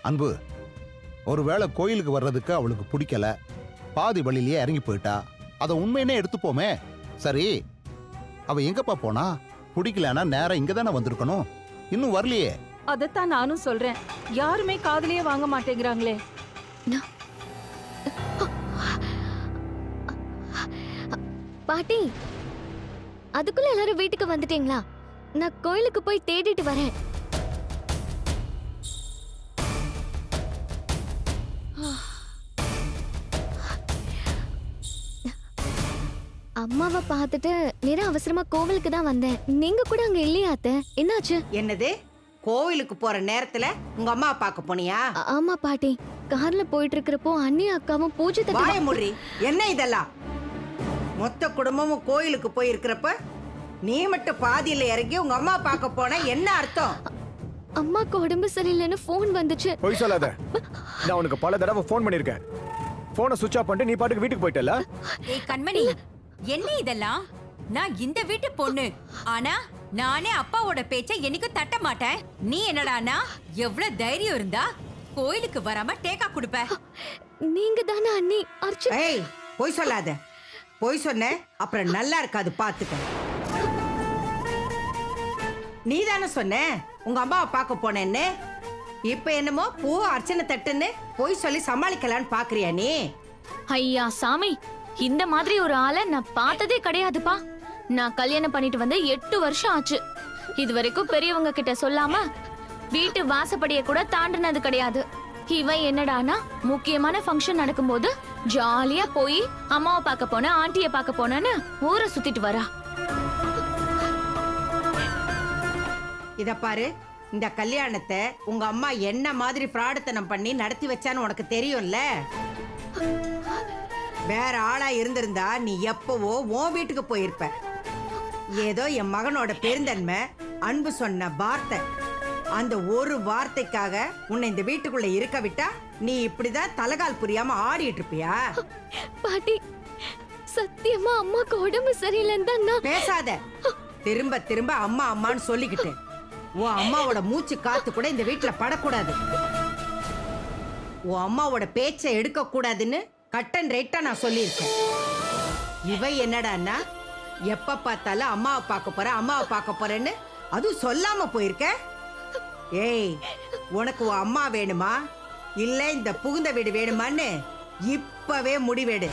அன்பு, ஒருவேளை கோயிலுக்கு வர்றதுக்கு அவளுக்கு பிடிக்கல, பாதி வழியிலேயே இறங்கி போயிட்டா, அதை உண்மையினே எடுத்துப்போமே. சரி, அவ எங்கப்பா போனா? பிடிக்கலன்னா நேரம் இங்க தானே வந்திருக்கணும், இன்னும் வரலையே. அதத்தான் நானும் சொல்றேன், யாருமே காதுலயே வாங்க மாட்டேங்கிறாங்களே. பாட்டி, அதுக்குள்ள எல்லாரும் வீட்டுக்கு வந்துட்டீங்களா? நான் கோயிலுக்கு போய் தேடிட்டு வரேன். அம்மாவை பார்த்துட்டு நேரா அவசரமா கோவிலுக்கு தான் வந்தேன். நீங்க கூட அங்க இல்லையா அத்தை? என்னாச்சு? என்னது, கோவிலுக்கு போற நேரத்துல உங்க அம்மா பார்க்க போனியா? ஆமா பாட்டி, கார்ல போயிட்டு இருக்கிறப்போ அண்ணி அக்காவும் பூஜை வாய மூடி. என்ன இதெல்லாம்? மொத்த குடும்பமும் கோயிலுக்கு போய் இருக்கிறப்ப நீ மட்டும் பாதியில இறங்கி உங்க அம்மா பார்க்க போன என்ன அர்த்தம்? அம்மாக்கு உடம்பு சரியில்லைன்னு போன் வந்துச்சு. போய் சொல்லாத, நான் உனக்கு பல தடவை போன் பண்ணிருக்கேன். போனை சுவிட்ச் ஆஃப் பண்ணிட்டு நீ பாட்டுக்கு வீட்டுக்கு போயிட்டல. ஏய் கண்மணி, என்ன இதெல்லாம்? நான் இந்த வீட்டு பொண்ணு, ஆனா நானே அப்பாவோட பேச்சை என்னைக்கும் தட்ட மாட்டேன். நீ என்னடானா எவ்வளவு தைரியம் இருந்தா கோயிலுக்கு வராம டேக்கா கொடுப்ப? நீங்க தானே அண்ணி அர்ச்சனா? ஏய், போய் சொல்லாத. போய் சொன்ன அப்புறம் நல்லா இருக்காது, பாத்துக்க. நீ தானே சொன்ன உங்க அம்மாவை பார்க்க போனேன்னு. இப்ப என்னமோ பூ அர்ச்சனை தட்டுன்னு போய் சொல்லி சமாளிக்கலான்னு பாக்குறியா நீ? ஐயா சாமி, இந்த மாதிரி ஒரு ஆளை நான் பார்த்ததே கிடையாதுப்பா. நான் கல்யாணம் பண்ணிட்டு வந்து 8 வருஷம் ஆச்சு. இது வரைக்கும் பெரியவங்க கிட்ட சொல்லாம வீட்டு வாசப்படிய கூட தாண்டினது கிடையாது. இவன் என்னடானா முக்கியமான ஃபங்க்ஷன் நடக்கும்போது ஜாலியா போய் அம்மாவை பார்க்க போன, ஆண்டிய பார்க்க போனேன்னு ஊரை சுத்திட்டு வரா. இத பாரு, இந்த கல்யாணத்தை உங்க அம்மா என்ன மாதிரி பிராடத்தனம் பண்ணி நடத்தி வச்சான்னு உனக்கு தெரியும்ல. வேற ஆளா இருந்திருந்தா நீ எப்பவோ உன் வீட்டுக்கு போயிருப்ப. ஏதோ என் மகனோட பெருந்தன்மை, அன்பு சொன்ன வார்த்தை, அந்த ஒரு வார்த்தைக்காக உன்னை இந்த வீட்டுக்குள்ள இருக்க விட்டா நீ இப்படிதான் தலகால் புரியாம ஆடிட்டு இருப்பியா? பாட்டி, சத்தியமா அம்மாக்கு உடம்பு சரியில்லைன்னு தான் நான். பேசாத. திரும்ப திரும்ப அம்மா அம்மான்னு சொல்லிக்கிட்டு உன் அம்மாவோட மூச்சு காத்து கூட இந்த வீட்டுல படக்கூடாது. உன் அம்மாவோட பேச்சை எடுக்க கூடாதுன்னு கட் அண்ட் ரைட்டா நான் சொல்லியிருக்கேன். இவ என்னடான்னா எப்ப பார்த்தாலும் அம்மாவை பார்க்க போற, அம்மாவை பார்க்க போறேன்னு அதுவும் சொல்லாம போயிருக்க. ஏய், உனக்கு உன் அம்மா வேணுமா இல்ல இந்த புகுந்த வீடு வேணுமான்னு இப்பவே முடிவெடு.